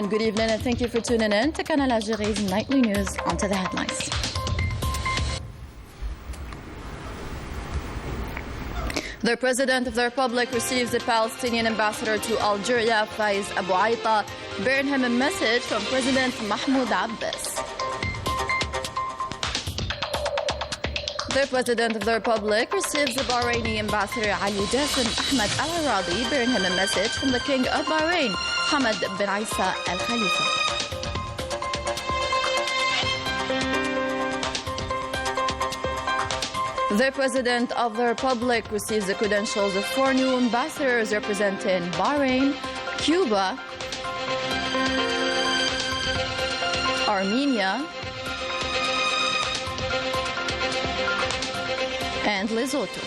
and good evening, and thank you for tuning in to Canal Algérie's nightly news. On to the headlines. The President of the Republic receives the Palestinian ambassador to Algeria, Faiz Abu Aita, bearing him a message from President Mahmoud Abbas. The President of the Republic receives the Bahraini ambassador Ali Jassim Ahmed Al-Aradi, bearing him a message from the King of Bahrain, Hamad bin Isa Al Khalifa. The President of the Republic receives the credentials of 4 new ambassadors representing Bahrain, Cuba, Armenia, and Lesotho.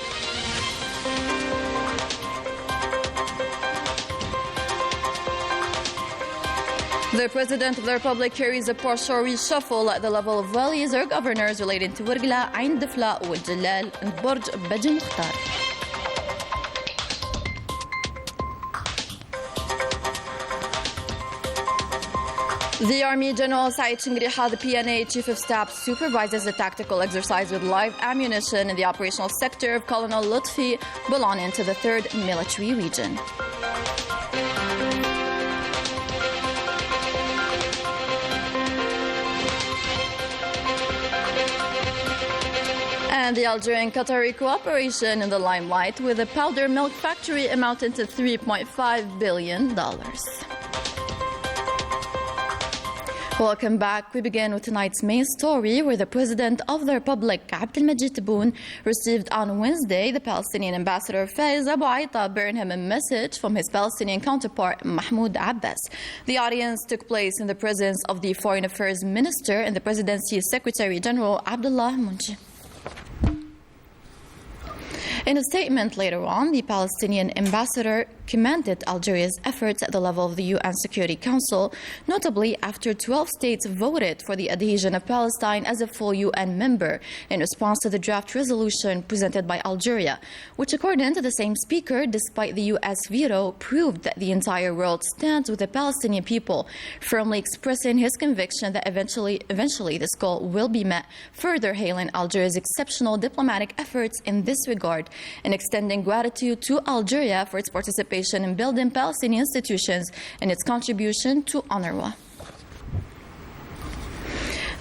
The President of the Republic carries a partial reshuffle at the level of valleys or governors relating to Wirgla, Ain Difla, Jalal, and Burj Baji Mukhtar. The Army General Saeed Shingriha, the PNA Chief of Staff, supervises the tactical exercise with live ammunition in the operational sector of Colonel Lutfi, belonging to the 3rd Military Region. And the Algerian-Qatari cooperation in the limelight with a powder milk factory amounting to $3.5 billion. Welcome back. We begin with tonight's main story, where the President of the Republic, Abdelmajid Tebboune, received on Wednesday the Palestinian ambassador Faiz Abu Aita, bearing him a message from his Palestinian counterpart Mahmoud Abbas. The audience took place in the presence of the Foreign Affairs Minister and the Presidency's Secretary General Abdullah Munji. In a statement later on, the Palestinian ambassador commended Algeria's efforts at the level of the UN Security Council, notably after 12 states voted for the adhesion of Palestine as a full UN member in response to the draft resolution presented by Algeria, which, according to the same speaker, despite the US veto, proved that the entire world stands with the Palestinian people, firmly expressing his conviction that eventually this goal will be met, further hailing Algeria's exceptional diplomatic efforts in this regard and extending gratitude to Algeria for its participation in building Palestinian institutions and its contribution to UNRWA.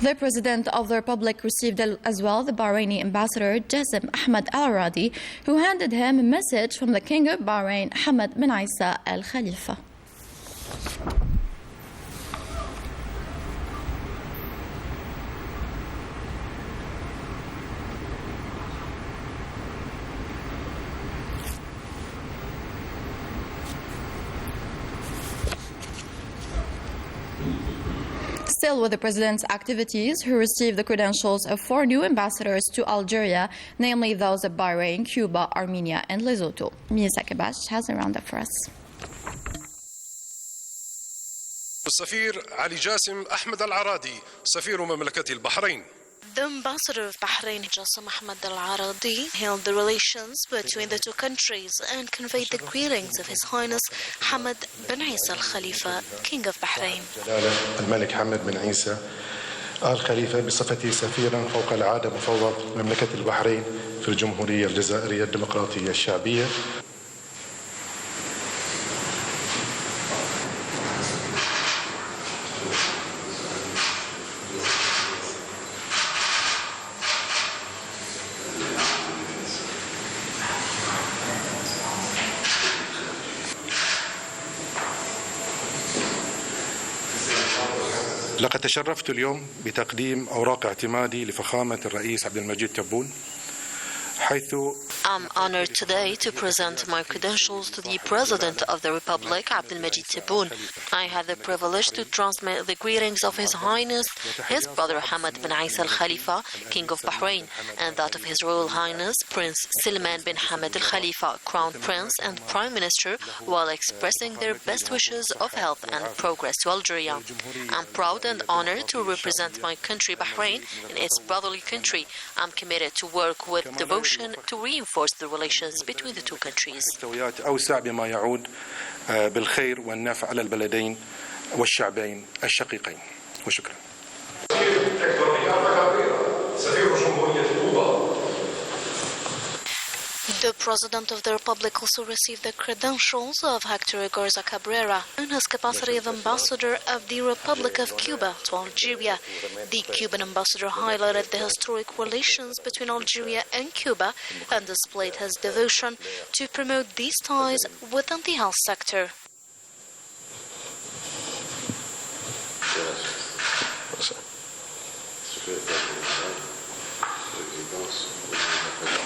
The President of the Republic received as well the Bahraini ambassador Jassim Ahmed Al-Aradi, who handed him a message from the King of Bahrain, Hamad bin Isa Al Khalifa. Still with the President's activities, who received the credentials of 4 new ambassadors to Algeria, namely those of Bahrain, Cuba, Armenia, and Lesotho. Mia Sakabash has a roundup for us. السفير علي جاسم أحمد العرادي سفير مملكة البحرين. The ambassador of Bahrain, Jassim Ahmed Al-Aradi, held the relations between the two countries and conveyed the greetings of His Highness Hamad bin Isa Al Khalifa, King of Bahrain. الملك حمد بن عيسى آل خليفة بصفته سفيرا فوق العادة مفوض مملكة البحرين في الجمهورية الجزائرية الديمقراطية الشعبية. لقد تشرفت اليوم بتقديم أوراق اعتمادي لفخامة الرئيس عبدالمجيد تبون حيث I'm honored today to present my credentials to the President of the Republic, Abdelmajid Tebboune. I had the privilege to transmit the greetings of His Highness, his brother Hamad bin Isa Al Khalifa, King of Bahrain, and that of His Royal Highness Prince Salman bin Hamad Al Khalifa, Crown Prince and Prime Minister, while expressing their best wishes of health and progress to Algeria. I'm proud and honored to represent my country, Bahrain, in its brotherly country. I'm committed to work with devotion to reinforce the relations between the two countries. أوسع بما يعود بالخير والنفع على البلدين والشعبين الشقيقين. وشكرا. The President of the Republic also received the credentials of Hector Garza Cabrera in his capacity of Ambassador of the Republic of Cuba to Algeria. The Cuban ambassador highlighted the historic relations between Algeria and Cuba and displayed his devotion to promote these ties within the health sector.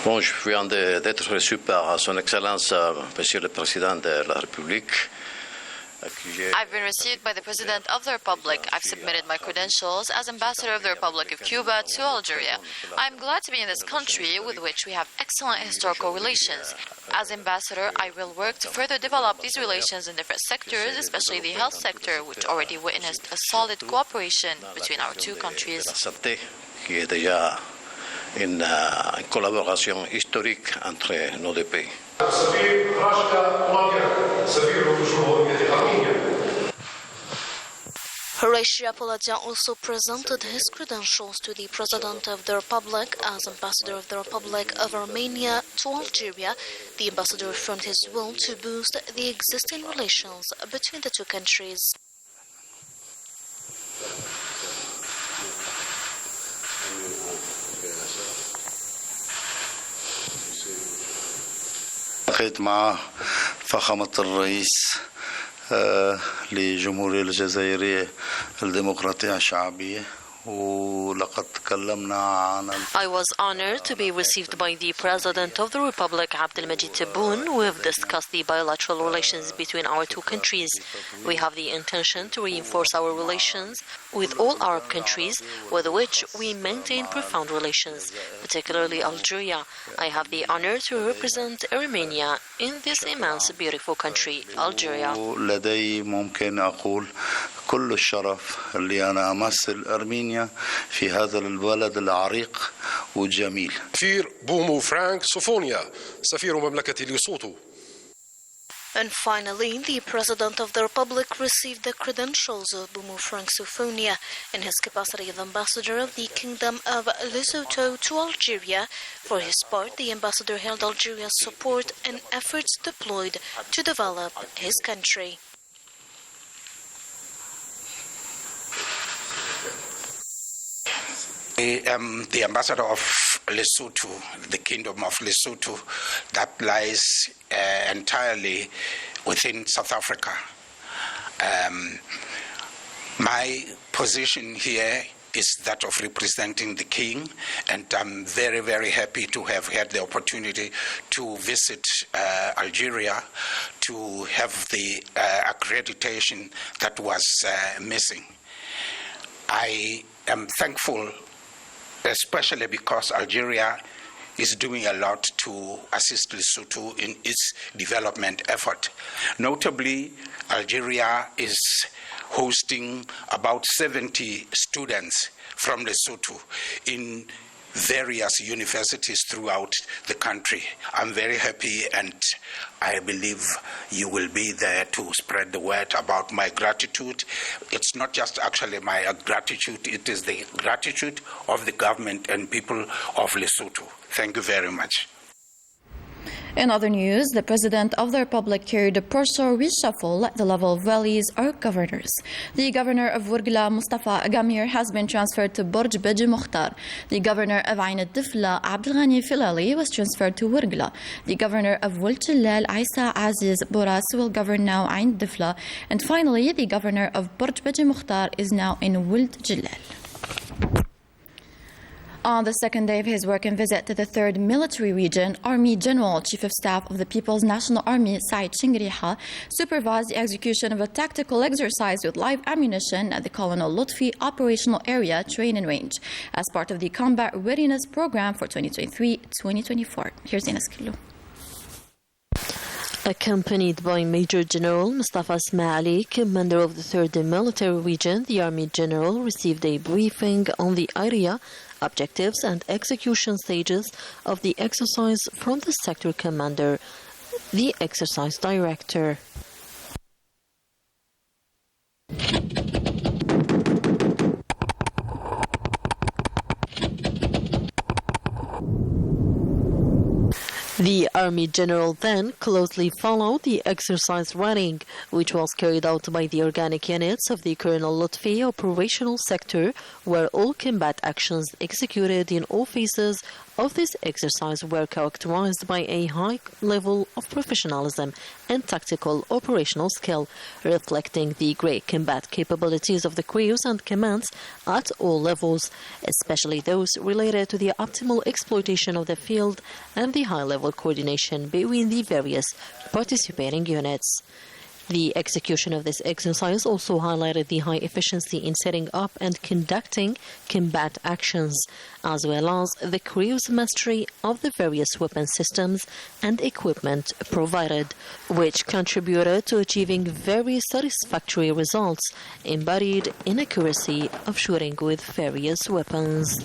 Bon, je viens d'être reçu par Son Excellence Monsieur le Président de la République. I've been received by the President of the Republic. I've submitted my credentials as Ambassador of the Republic of Cuba to Algeria. I'm glad to be in this country with which we have excellent historical relations. As Ambassador, I will work to further develop these relations in different sectors, especially the health sector, which already witnessed a solid cooperation between our two countries. Une collaboration historique entre nos deux pays. Reshuffle also presented his credentials to the President of the Republic as Ambassador of the Republic of Armenia to Algeria. The ambassador affirmed his will to boost the existing relations between the two countries. التقيت مع فخامة الرئيس لجمهورية الجزائرية الديمقراطية الشعبية ولقد تكلمنا عن I was honored to be received by the President of the Republic, Abdelmajid Tebboune. We have discussed the bilateral relations between our two countries. We have the intention to reinforce our relations with all Arab countries with which we maintain profound relations, particularly Algeria. I have the honor to represent Armenia in this immense, beautiful country, Algeria. لدي ممكن أقول كل الشرف اللي أنا أمثل أرمينيا في هذا البلد العريق والجميل. سفير بومو فرانك صوفونيا سفير مملكة ليسوتو. And finally, the President of the Republic received the credentials of Boumu Frank Souphonia in his capacity of Ambassador of the Kingdom of Lesotho to Algeria. For his part, the ambassador held Algeria's support in efforts deployed to develop his country. I am the ambassador of Lesotho, the Kingdom of Lesotho, that lies entirely within South Africa. My position here is that of representing the King, and I'm very, very happy to have had the opportunity to visit Algeria to have the accreditation that was missing. I am thankful, especially because Algeria is doing a lot to assist Lesotho in its development effort. Notably, Algeria is hosting about 70 students from Lesotho in various universities throughout the country. I'm very happy, and I believe you will be there to spread the word about my gratitude. It's not just actually my gratitude, it is the gratitude of the government and people of Lesotho. Thank you very much. In other news, the President of the Republic carried a partial reshuffle at the level of valleys or governors. The Governor of Wurgla, Mustafa Gamir, has been transferred to Borj Beji Mukhtar. The Governor of Ain al-Difla, Abdelghani Filali, was transferred to Wurgla. The Governor of Wul Jilal, Isa Aziz Boras, will govern now Ain al-Difla. And finally, the Governor of Borj Beji Mukhtar is now in Wul Jilal. On the second day of his work and visit to the 3rd Military Region, Army General Chief of Staff of the People's National Army, Said Shingriha, supervised the execution of a tactical exercise with live ammunition at the Colonel Lutfi Operational Area Training Range as part of the Combat Readiness Program for 2023-2024. Here's Ines Killu. Accompanied by Major General Mustafa Ismaili, commander of the 3rd Military Region, the Army General received a briefing on the area, objectives and execution stages of the exercise from the sector commander, the exercise director. The Army General then closely followed the exercise running, which was carried out by the organic units of the Colonel Lutfi operational sector, where all combat actions executed in all phases of this exercise were characterized by a high level of professionalism and tactical operational skill, reflecting the great combat capabilities of the crews and commands at all levels, especially those related to the optimal exploitation of the field and the high-level coordination between the various participating units. The execution of this exercise also highlighted the high efficiency in setting up and conducting combat actions, as well as the crew's mastery of the various weapon systems and equipment provided, which contributed to achieving very satisfactory results embodied in accuracy of shooting with various weapons.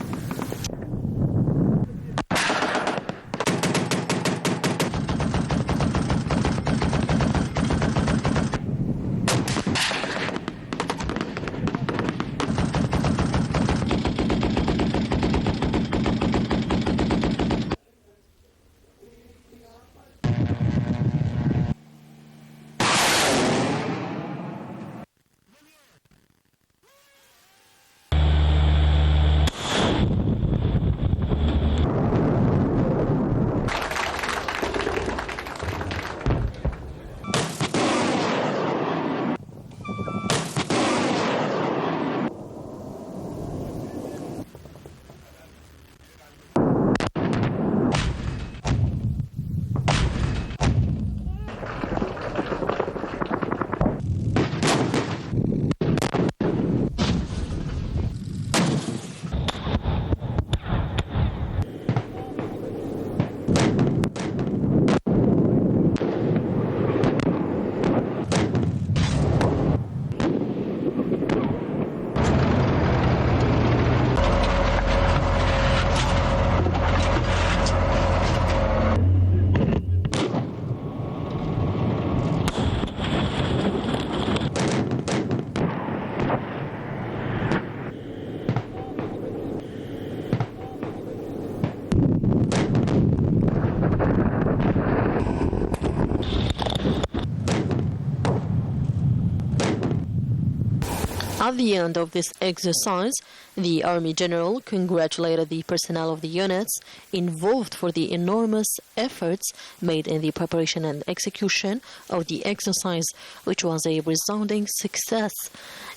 At the end of this exercise, the Army General congratulated the personnel of the units involved for the enormous efforts made in the preparation and execution of the exercise, which was a resounding success.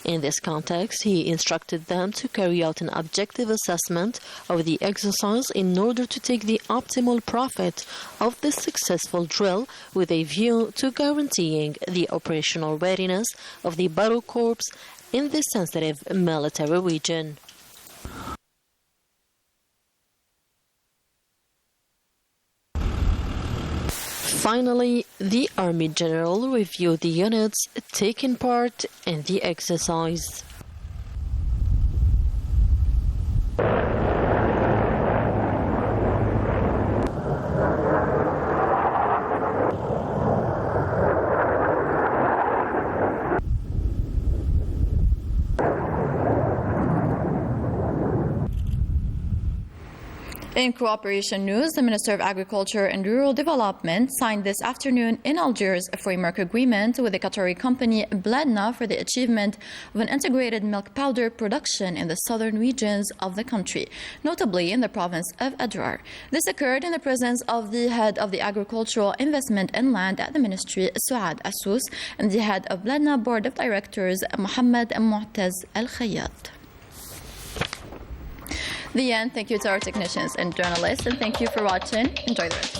In this context, he instructed them to carry out an objective assessment of the exercise in order to take the optimal profit of this successful drill with a view to guaranteeing the operational readiness of the battle corps in this sensitive military region. Finally, the Army General reviewed the units taking part in the exercise. In cooperation news, the Minister of Agriculture and Rural Development signed this afternoon in Algiers a framework agreement with the Qatari company Bladna for the achievement of an integrated milk powder production in the southern regions of the country, notably in the province of Adrar. This occurred in the presence of the head of the Agricultural Investment and Land at the Ministry, Suad Assous, and the head of Bladna Board of Directors, Mohammed Mu'taz Al Khayyat. The end. Thank you to our technicians and journalists, and thank you for watching. Enjoy the rest.